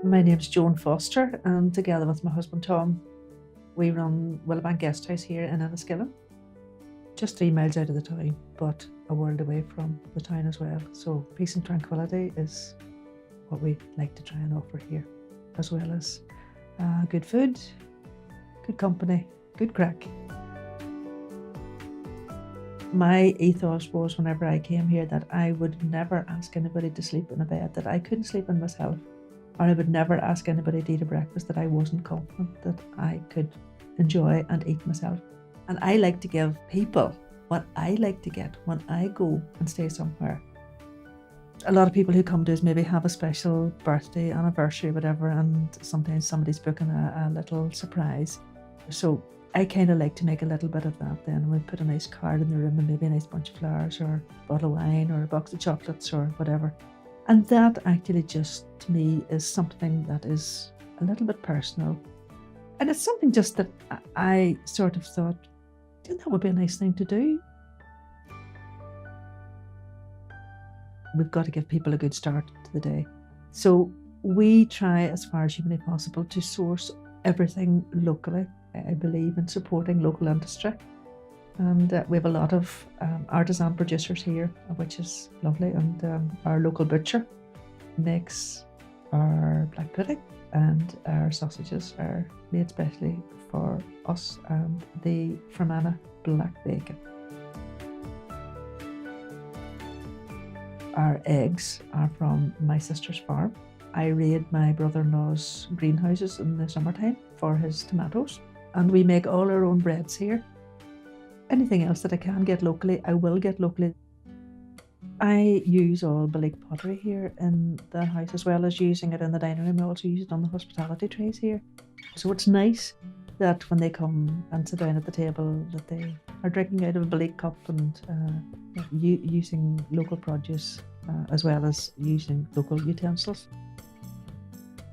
My name's Joan Foster, and together with my husband Tom, we run Willowbank Guest House here in Enniskillen. Just 3 miles out of the town, but a world away from the town as well. So peace and tranquility is what we like to try and offer here, as well as good food, good company, good crack. My ethos was, whenever I came here, that I would never ask anybody to sleep in a bed that I couldn't sleep in myself. Or I would never ask anybody to eat a breakfast that I wasn't confident that I could enjoy and eat myself. And I like to give people what I like to get when I go and stay somewhere. A lot of people who come to us maybe have a special birthday, anniversary, whatever, and sometimes somebody's booking a little surprise. So I kind of like to make a little bit of that then. We put a nice card in the room and maybe a nice bunch of flowers or a bottle of wine or a box of chocolates or whatever. And that actually just, to me, is something that is a little bit personal. And it's something just that I sort of thought, that would be a nice thing to do. We've got to give people a good start to the day. So we try, as far as humanly possible, to source everything locally. I believe in supporting local industry. And we have a lot of artisan producers here, which is lovely. And our local butcher makes our black pudding, and our sausages are made specially for us, and the Fermanagh black bacon. Our eggs are from my sister's farm. I raid my brother-in-law's greenhouses in the summertime for his tomatoes, and we make all our own breads here. Anything else that I can get locally, I will get locally. I use all Balik pottery here in the house, as well as using it in the dining room. I also use it on the hospitality trays here. So it's nice that when they come and sit down at the table, that they are drinking out of a Balik cup and using local produce, as well as using local utensils.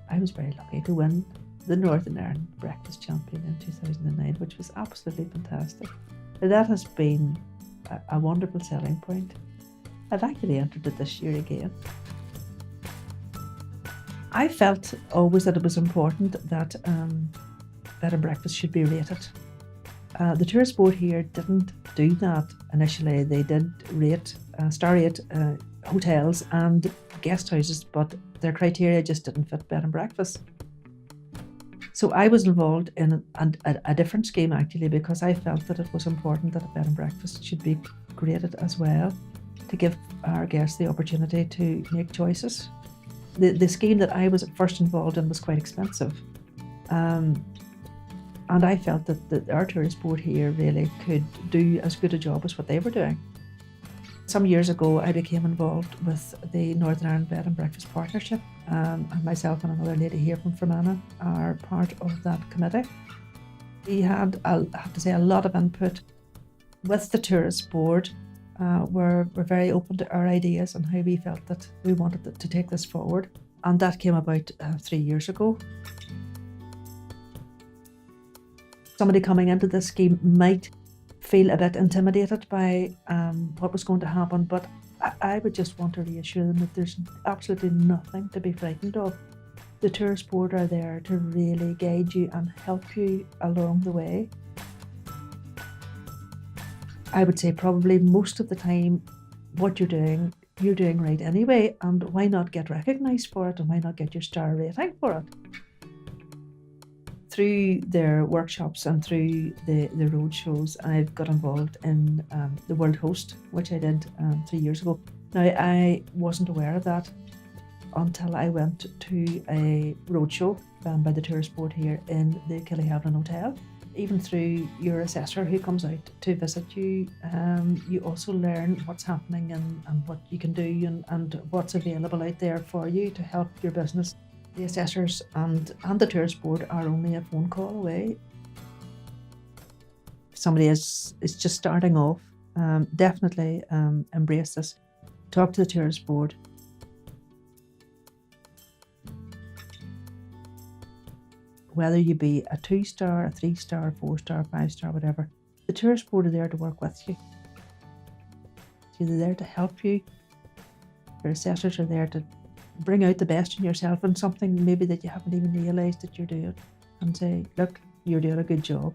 I was very lucky to win the Northern Ireland Breakfast Champion in 2009, which was absolutely fantastic. That has been a wonderful selling point. I've actually entered it this year again. I felt always that it was important that bed and breakfast should be rated. The tourist board here didn't do that initially. They did rate, star rate hotels and guest houses, but their criteria just didn't fit bed and breakfast. So I was involved in a different scheme actually, because I felt that it was important that a bed and breakfast should be graded as well, to give our guests the opportunity to make choices. The scheme that I was first involved in was quite expensive. And I felt that our tourist board here really could do as good a job as what they were doing. Some years ago, I became involved with the Northern Ireland Bed and Breakfast Partnership, and myself and another lady here from Fermanagh are part of that committee. We had, I have to say, a lot of input with the tourist board. We're very open to our ideas and how we felt that we wanted to take this forward, and that came about 3 years ago. Somebody coming into this scheme might feel a bit intimidated by what was going to happen, but I would just want to reassure them that there's absolutely nothing to be frightened of. The tourist board are there to really guide you and help you along the way. I would say probably most of the time what you're doing right anyway, and why not get recognised for it, and why not get your star rating for it? Through their workshops and through the road shows, I've got involved in the World Host, which I did 3 years ago. Now, I wasn't aware of that until I went to a roadshow run by the tourist board here in the Killyhaven Hotel. Even through your assessor who comes out to visit you, you also learn what's happening and what you can do and what's available out there for you to help your business. The assessors and the tourist board are only a phone call away. If somebody is just starting off, definitely embrace this. Talk to the tourist board. Whether you be a 2-star, a 3-star, 4-star, 5-star, whatever, the tourist board are there to work with you. They're there to help you. Your assessors are there to bring out the best in yourself and something maybe that you haven't even realised that you're doing, and say, look, you're doing a good job.